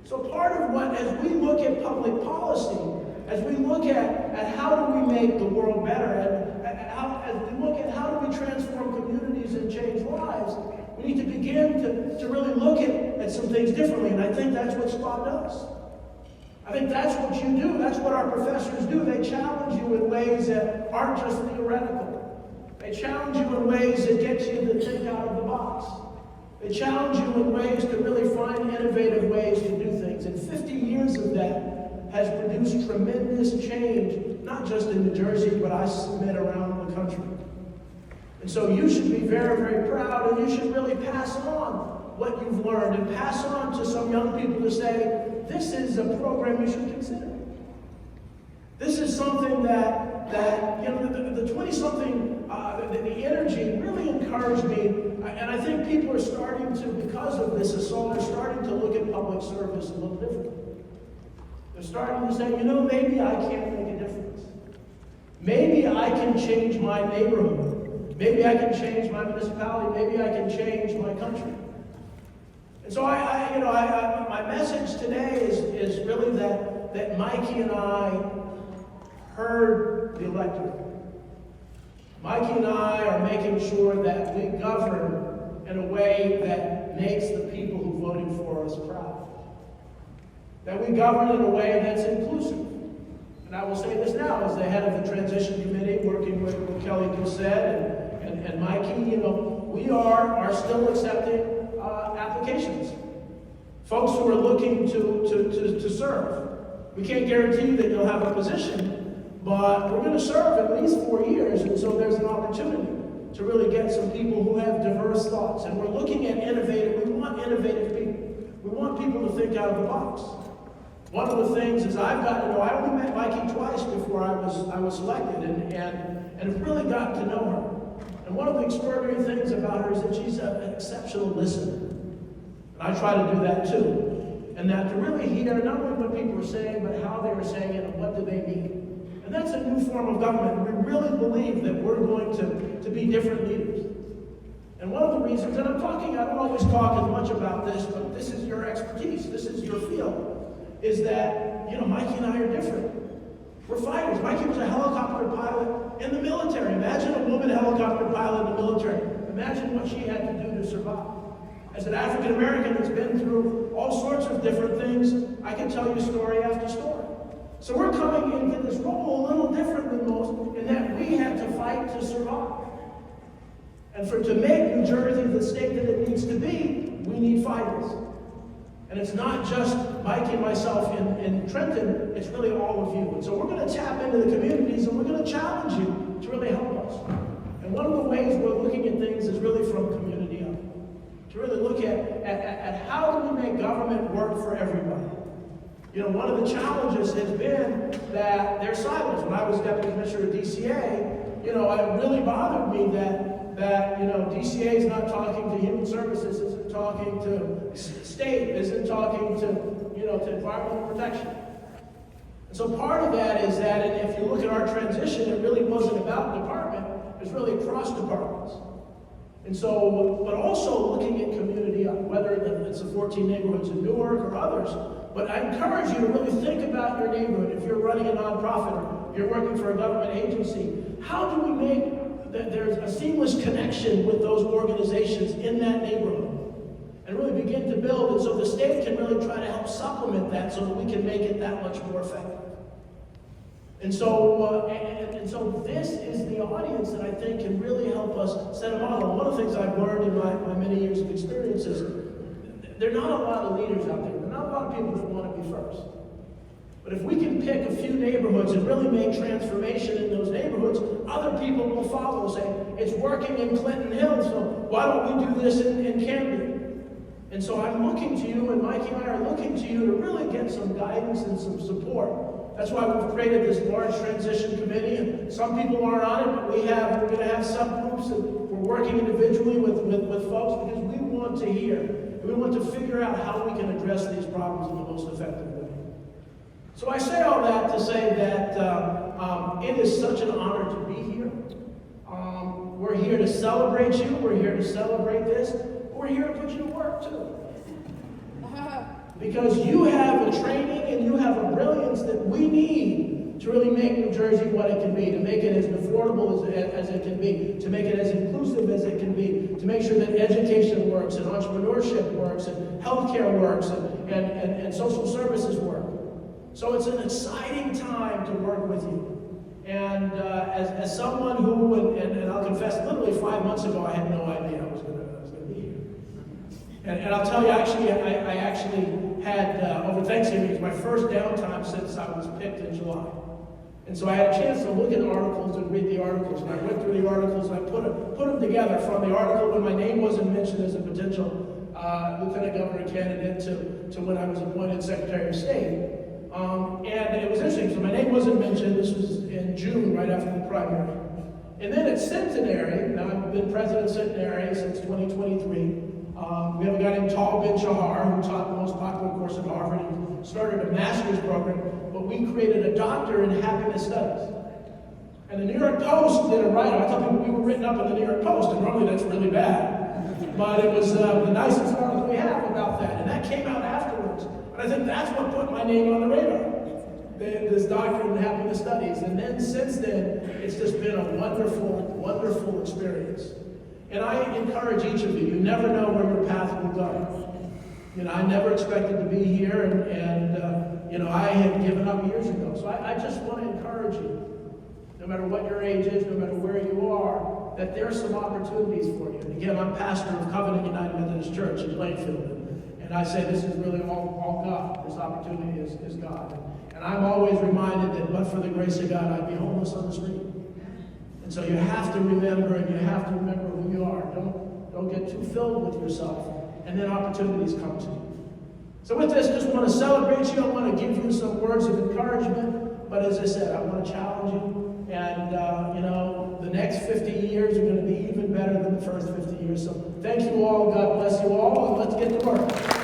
So part of what, as we look at public policy, as we look at how do we make the world better, as we look at how do we transform communities and change lives, we need to begin to really look at some things differently. And I think that's what SPAA does. I think that's what you do. That's what our professors do. They challenge you in ways that aren't just theoretical. They challenge you in ways that get you to think out of the box. They challenge you in ways to really find innovative ways to do things. And 50 years of that has produced tremendous change, not just in New Jersey, but I submit around the country. And so you should be very, very proud, and you should really pass on what you've learned and pass on to some young people to say, this is a program you should consider. This is something that the 20-something, the energy really encouraged me, and I think people are starting to, because of this assault, they're starting to look at public service a little differently. They're starting to say, maybe I can't make a difference. Maybe I can change my neighborhood. Maybe I can change my municipality. Maybe I can change my country. And so my message today is really that Mikey and I heard the electorate. Mikey and I are making sure that we govern in a way that makes the people who voted for us proud. That we govern in a way that's inclusive. And I will say this now, as the head of the transition committee, working with what Kelly just said, and Mikey, we are still accepting applications. Folks who are looking to serve. We can't guarantee that you'll have a position, but we're going to serve at least 4 years, and so there's an opportunity to really get some people who have diverse thoughts. And we're looking at we want innovative people. We want people to think out of the box. One of the things is I only met Mikey twice before I was selected, and have really gotten to know her. And one of the extraordinary things about her is that she's an exceptional listener. And I try to do that too. And that to really hear not only what people are saying, but how they are saying it and what do they mean. And that's a new form of government. We really believe that we're going to be different leaders. And one of the reasons, and I don't always talk as much about this, but this is your expertise, this is your field, is that, Mikey and I are different. We're fighters. Mikey was a helicopter pilot in the military. Imagine a woman helicopter pilot in the military. Imagine what she had to do to survive. As an African American that's been through all sorts of different things, I can tell you story after story. So we're coming into this role a little different than most in that we had to fight to survive. And to make New Jersey the state that it needs to be, we need fighters. And it's not just Mike and myself in Trenton, it's really all of you. And so we're going to tap into the communities and we're going to challenge you to really help us. And one of the ways we're looking at things is really from community up. To really look at how do we make government work for everybody. One of the challenges has been that there's silos. When I was Deputy Commissioner of DCA, it really bothered me that DCA is not talking to Human Services, isn't talking to state, isn't talking to environmental protection. And so part of that is that, and if you look at our transition, it really wasn't about department, it was really across departments. And so, but also looking at community, whether it's the 14 neighborhoods in Newark or others, but I encourage you to really think about your neighborhood. If you're running a nonprofit or you're working for a government agency, how do we make that there's a seamless connection with those organizations in that neighborhood? And really begin to build, and so the state can really try to help supplement that so that we can make it that much more effective. And so, and so this is the audience that I think can really help us set a model. One of the things I've learned in my many years of experience is there are not a lot of leaders out there. There are not a lot of people that want to be first. But if we can pick a few neighborhoods and really make transformation in those neighborhoods, other people will follow, saying, it's working in Clinton Hill, so why don't we do this in Camden? And so I'm looking to you, and Mikey and I are looking to you to really get some guidance and some support. That's why we've created this large transition committee, and some people aren't on it, but we're going to have subgroups, and we're working individually with folks because we want to hear, and we want to figure out how we can address these problems in the most effective way. So I say all that to say that it is such an honor to be here. We're here to celebrate you. We're here to celebrate this. We're here to put you to work, too. because you have a training and you have a brilliance that we need to really make New Jersey what it can be, to make it as affordable as it can be, to make it as inclusive as it can be, to make sure that education works and entrepreneurship works and healthcare works and social services work. So it's an exciting time to work with you. And as someone who, and I'll confess, literally 5 months ago, I had no idea I was going to be here. And I'll tell you, I actually had, over Thanksgiving, it was my first downtime since I was picked in July. And so I had a chance to look at articles and read the articles. And I went through the articles and I put them together from the article when my name wasn't mentioned as a potential lieutenant governor candidate to when I was appointed Secretary of State. And it was interesting, so my name wasn't mentioned. This was in June, right after the primary. And then at Centenary, now I've been president of Centenary since 2023. We have a guy named Tal Ben-Shahar who taught the most popular course at Harvard. He started a master's program, but we created a doctor in happiness studies. And the New York Post did a write-up. I thought we were written up in the New York Post, and normally that's really bad. But it was the nicest article we have about that, and that came out afterwards. And I think that's what put my name on the radar, this doctorate in happiness studies. And then since then, it's just been a wonderful, wonderful experience. And I encourage each of you, you never know where your path will go. You know, I never expected to be here, and you know, I had given up years ago. So I just want to encourage you, no matter what your age is, no matter where you are, that there are some opportunities for you. And again, I'm pastor of Covenant United Methodist Church in Plainfield. And I say this is really all God. This opportunity is God. And I'm always reminded that but for the grace of God, I'd be homeless on the street. And so you have to remember, and you have to remember who you are. Don't get too filled with yourself. And then opportunities come to you. So with this, just want to celebrate you. I want to give you some words of encouragement. But as I said, I want to challenge you. And, you know, the next 50 years are going to be even better than the first 50 years. So thank you all. God bless you all. And let's get to work.